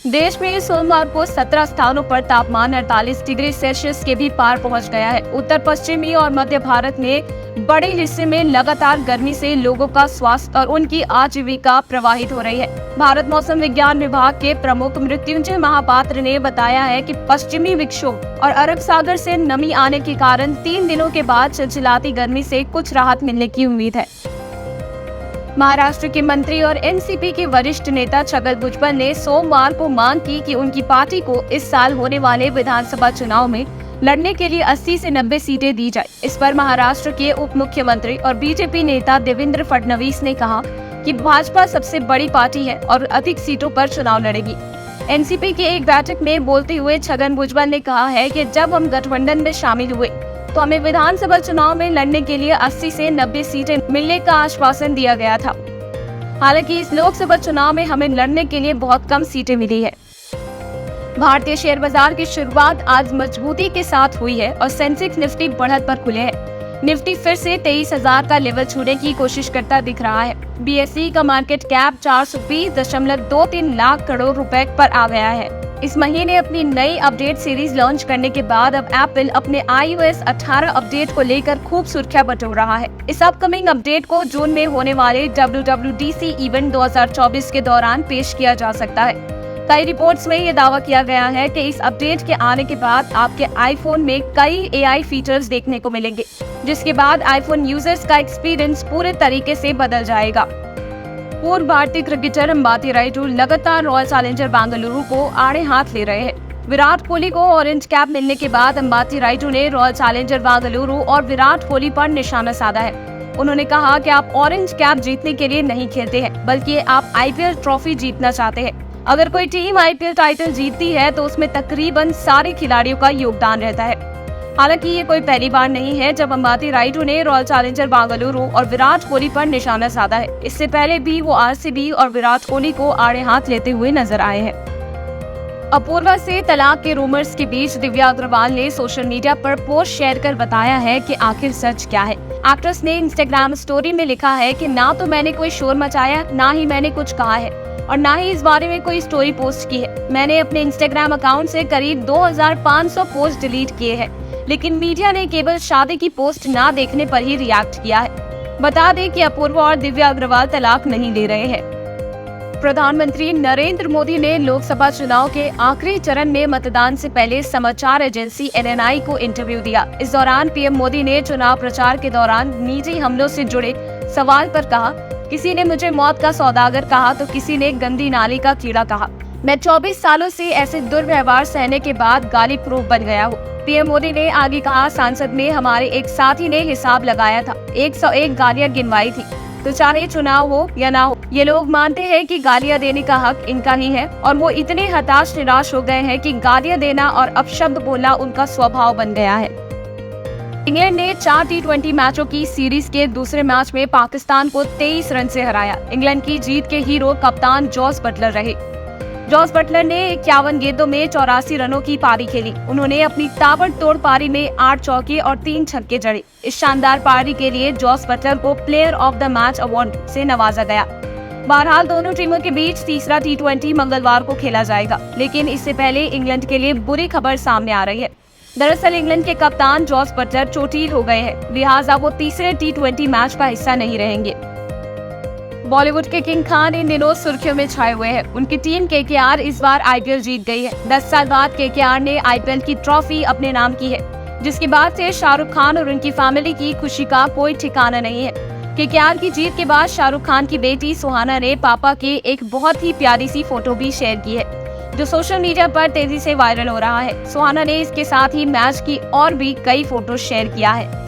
देश में सोमवार को 17 स्थानों पर तापमान 48 डिग्री सेल्सियस के भी पार पहुंच गया है। उत्तर पश्चिमी और मध्य भारत में बड़े हिस्से में लगातार गर्मी से लोगों का स्वास्थ्य और उनकी आजीविका प्रभावित हो रही है। भारत मौसम विज्ञान विभाग के प्रमुख मृत्युंजय महापात्र ने बताया है कि पश्चिमी विक्षोभ और अरब सागर से नमी आने के कारण 3 दिनों के बाद चिलचिलाती गर्मी से कुछ राहत मिलने की उम्मीद है। महाराष्ट्र के मंत्री और एनसीपी के वरिष्ठ नेता छगन भुजबल ने सोमवार को मांग की कि उनकी पार्टी को इस साल होने वाले विधानसभा चुनाव में लड़ने के लिए 80 से 90 सीटें दी जाए। इस पर महाराष्ट्र के उप मुख्यमंत्री और बीजेपी नेता देवेंद्र फडणवीस ने कहा कि भाजपा सबसे बड़ी पार्टी है और अधिक सीटों पर चुनाव लड़ेगी। एनसीपी की एक बैठक में बोलते हुए छगन भुजबल ने कहा है कि जब हम गठबंधन में शामिल हुए तो हमें विधानसभा चुनाव में लड़ने के लिए 80 से 90 सीटें मिलने का आश्वासन दिया गया था। हालांकि इस लोकसभा चुनाव में हमें लड़ने के लिए बहुत कम सीटें मिली है। भारतीय शेयर बाजार की शुरुआत आज मजबूती के साथ हुई है और सेंसेक्स निफ्टी बढ़त पर खुले हैं। निफ्टी फिर से 23,000 का लेवल छूने की कोशिश करता दिख रहा है। बीएसई का मार्केट कैप 420.23 लाख करोड़ रुपए पर आ गया है। इस महीने अपनी नई अपडेट सीरीज लॉन्च करने के बाद अब एप्पल अपने iOS 18 अपडेट को लेकर खूब सुर्खियां बटोर रहा है। इस अपकमिंग अपडेट को जून में होने वाले WWDC इवेंट 2024 के दौरान पेश किया जा सकता है। कई रिपोर्ट्स में ये दावा किया गया है कि इस अपडेट के आने के बाद आपके आईफोन में कई AI फीचर्स देखने को मिलेंगे, जिसके बाद आईफोन यूजर्स का एक्सपीरियंस पूरे तरीके से बदल जाएगा। पूर्व भारतीय क्रिकेटर अंबाती रायडू लगातार रॉयल चैलेंजर बेंगलुरु को आड़े हाथ ले रहे हैं। विराट कोहली को ऑरेंज कैप मिलने के बाद अंबाती रायडू ने रॉयल चैलेंजर बेंगलुरु और विराट कोहली पर निशाना साधा है। उन्होंने कहा कि आप ऑरेंज कैप जीतने के लिए नहीं खेलते हैं, बल्कि आप IPL ट्रॉफी जीतना चाहते हैं। अगर कोई टीम IPL टाइटल जीतती है तो उसमें तकरीबन सारे खिलाड़ियों का योगदान रहता है। हालांकि ये कोई पहली बार नहीं है जब अंबाती रायडू ने रॉयल चैलेंजर बेंगलुरु और विराट कोहली पर निशाना साधा है। इससे पहले भी वो RCB और विराट कोहली को आड़े हाथ लेते हुए नजर आए हैं। अपूर्वा से तलाक के रूमर्स के बीच दिव्या अग्रवाल ने सोशल मीडिया पर पोस्ट शेयर कर बताया है कि आखिर सच क्या है। एक्ट्रेस ने इंस्टाग्राम स्टोरी में लिखा है कि ना तो मैंने कोई शोर मचाया, ना ही मैंने कुछ कहा है और ना ही इस बारे में कोई स्टोरी पोस्ट की है। मैंने अपने इंस्टाग्राम अकाउंट से करीब 2500 पोस्ट डिलीट किए हैं, लेकिन मीडिया ने केवल शादी की पोस्ट ना देखने पर ही रिएक्ट किया है। बता दें कि अपूर्वा और दिव्या अग्रवाल तलाक नहीं ले रहे हैं। प्रधानमंत्री नरेंद्र मोदी ने लोकसभा चुनाव के आखिरी चरण में मतदान से पहले समाचार एजेंसी NNI को इंटरव्यू दिया। इस दौरान पीएम मोदी ने चुनाव प्रचार के दौरान निजी हमलों से जुड़े सवाल पर कहा, किसी ने मुझे मौत का सौदागर कहा तो किसी ने गंदी नाली का कीड़ा कहा। मैं 24 सालों से ऐसे दुर्व्यवहार सहने के बाद गाली प्रूफ बन गया हूँ। पीएम मोदी ने आगे कहा, संसद में हमारे एक साथी ने हिसाब लगाया था, 101 गालियां गिनवाई थी। तो चाहे चुनाव हो या ना हो, ये लोग मानते हैं कि गालियां देने का हक इनका ही है और वो इतने हताश निराश हो गए हैं कि गालियां देना और अपशब्द बोलना उनका स्वभाव बन गया है। इंग्लैंड ने 4 T20 मैचों की सीरीज के दूसरे मैच में पाकिस्तान को 23 रन से हराया। इंग्लैंड की जीत के हीरो कप्तान जॉस बटलर रहे। जॉस बटलर ने 51 गेंदों में 84 रनों की पारी खेली। उन्होंने अपनी ताबड़तोड़ पारी में 8 चौके और 3 छक्के जड़े। इस शानदार पारी के लिए जॉस बटलर को player of the match award से नवाजा गया। बहरहाल दोनों टीमों के बीच तीसरा T20 मंगलवार को खेला जाएगा, लेकिन इससे पहले इंग्लैंड के लिए बुरी खबर सामने आ रही है। दरअसल इंग्लैंड के कप्तान जॉस बटलर चोटिल हो गए हैं, लिहाजा वो तीसरे T20 मैच का हिस्सा नहीं रहेंगे। बॉलीवुड के किंग खान इन दिनों सुर्खियों में छाए हुए हैं। उनकी टीम KKR इस बार IPL जीत गई है। 10 साल बाद KKR ने IPL की ट्रॉफी अपने नाम की है, जिसके बाद से शाहरुख खान और उनकी फैमिली की खुशी का कोई ठिकाना नहीं है। KKR की जीत के बाद शाहरुख खान की बेटी सुहाना ने पापा की एक बहुत ही प्यारी सी फोटो भी शेयर की है, जो सोशल मीडिया पर तेजी से वायरल हो रहा है। सुहाना ने इसके साथ ही मैच की और भी कई फोटो शेयर किया है।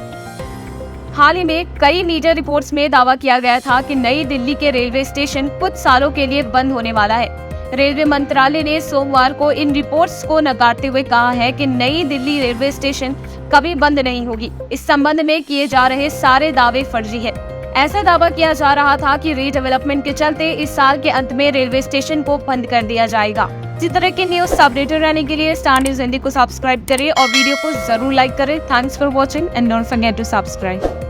हाल ही में कई मीडिया रिपोर्ट्स में दावा किया गया था कि नई दिल्ली के रेलवे स्टेशन कुछ सालों के लिए बंद होने वाला है। रेलवे मंत्रालय ने सोमवार को इन रिपोर्ट्स को नकारते हुए कहा है कि नई दिल्ली रेलवे स्टेशन कभी बंद नहीं होगी। इस संबंध में किए जा रहे सारे दावे फर्जी है। ऐसा दावा किया जा रहा था कि रीडेवलपमेंट के चलते इस साल के अंत में रेलवे स्टेशन को बंद कर दिया जाएगा। इसी तरह के न्यूज अपडेटेड रहने के लिए स्टार न्यूज हिंदी को सब्सक्राइब करें और वीडियो को जरूर लाइक करें। Thanks for watching and don't forget to subscribe.